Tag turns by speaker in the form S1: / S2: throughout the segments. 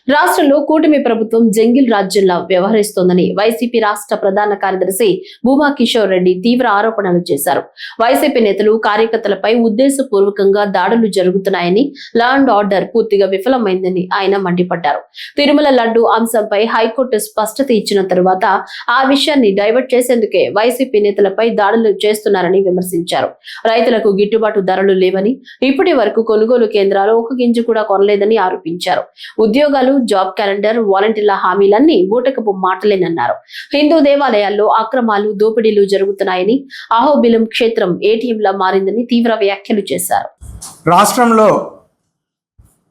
S1: రాష్ట్రంలో కూటమి ప్రభుత్వం జంగిల్ రాజ్యంలా వ్యవహరిస్తోందని వైసీపీ రాష్ట్ర ప్రధాన కార్యదర్శి భూమా కిషోర్ రెడ్డి తీవ్ర ఆరోపణలు చేశారు. వైసీపీ నేతలు కార్యకర్తలపై ఉద్దేశపూర్వకంగా దాడులు జరుగుతున్నాయని, లా అండ్ ఆర్డర్ పూర్తిగా విఫలమైందని ఆయన మండిపడ్డారు. తిరుమల లడ్డు అంశంపై హైకోర్టు స్పష్టత ఇచ్చిన తరువాత ఆ విషయాన్ని డైవర్ట్ చేసేందుకే వైసీపీ నేతలపై దాడులు చేస్తున్నారని విమర్శించారు. రైతులకు గిట్టుబాటు ధరలు లేవని, ఇప్పటి వరకు కొనుగోలు కేంద్రాలు ఒక గింజ కూడా కొనలేదని ఆరోపించారు. ఉద్యోగాలు, జాబ్ క్యాలెండర్, వాలంటీర్ల హామీలన్నీ బూటకపు మాటలేనన్నారు. హిందూ దేవాలయాల్లో అక్రమాలు, దోపిడీలు జరుగుతున్నాయని, అహోబిలం క్షేత్రం ఏటీఎంలా మారిందని తీవ్ర వ్యాఖ్యలు చేశారు.
S2: రాష్ట్రంలో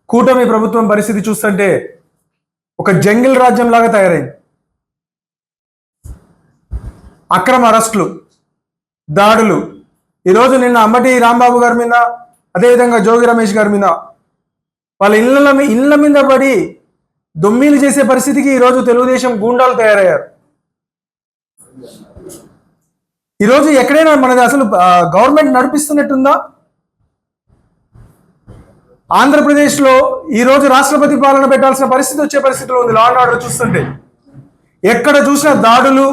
S2: కూటమి ప్రభుత్వం పరిస్థితి చూస్తుంటే ఒక జంగిల్ రాజ్యం లాగా తయారైంది. అక్రమ అరెస్టులు, దాడులు. ఈరోజు నిన్న అంబటి రాంబాబు గారి మీద, అదేవిధంగా జోగి రమేష్ గారి మీద, వాళ్ళ ఇళ్ళ మీద పడి దొమ్మీలు చేసే పరిస్థితికి ఈరోజు తెలుగుదేశం గూండాలు తయారయ్యారు. ఈరోజు ఎక్కడైనా మనది అసలు గవర్నమెంట్ నడిపిస్తున్నట్టుందా? ఆంధ్రప్రదేశ్లో ఈరోజు రాష్ట్రపతి పాలన పెట్టాల్సిన పరిస్థితి వచ్చే పరిస్థితిలో ఉంది. లా అండ్ ఆర్డర్ చూస్తుంటే ఎక్కడ చూసినా దాడులు,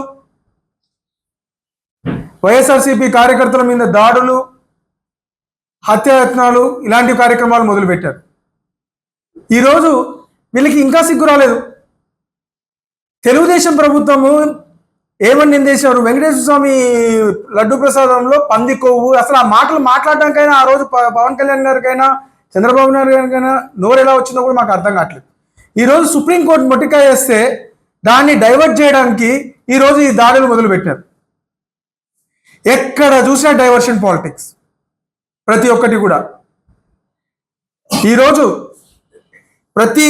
S2: వైఎస్ఆర్సీపీ కార్యకర్తల మీద దాడులు, హత్యాయత్నాలు, ఇలాంటి కార్యక్రమాలు మొదలుపెట్టారు. ఈరోజు వీళ్ళకి ఇంకా సిగ్గు రాలేదు. తెలుగుదేశం ప్రభుత్వము ఏమని నిందేశారు? వెంకటేశ్వర స్వామి లడ్డు ప్రసాదంలో పంది కొవ్వు. అసలు ఆ మాటలు మాట్లాడడానికైనా ఆ రోజు పవన్ కళ్యాణ్ గారికైనా, చంద్రబాబు నాయుడు గారికైనా నోరు ఎలా వచ్చిందో కూడా మాకు అర్థం కావట్లేదు. ఈరోజు సుప్రీంకోర్టు మొట్టికాయ వేస్తే దాన్ని డైవర్ట్ చేయడానికి ఈరోజు ఈ దాడులు మొదలుపెట్టారు. ఎక్కడ చూసినా డైవర్షన్ పాలిటిక్స్, ప్రతి ఒక్కటి కూడా. ఈరోజు ప్రతి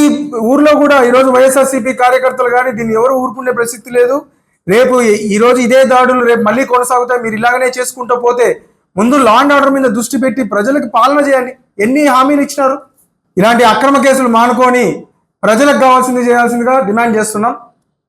S2: ఊర్లో కూడా ఈరోజు వైఎస్ఆర్సీపీ కార్యకర్తలు కానీ దీన్ని ఎవరు ఊరుకునే ప్రసక్తి లేదు. రేపు ఈరోజు ఇదే దాడులు రేపు మళ్ళీ కొనసాగుతాయి. మీరు ఇలాగనే చేసుకుంటూ పోతే ముందు లా అండ్ ఆర్డర్ మీద దృష్టి పెట్టి ప్రజలకు పాలన చేయండి. ఎన్ని హామీలు ఇచ్చినారు? ఇలాంటి అక్రమ కేసులు మానుకొని ప్రజలకు కావాల్సింది చేయాల్సిందిగా డిమాండ్ చేస్తున్నాం.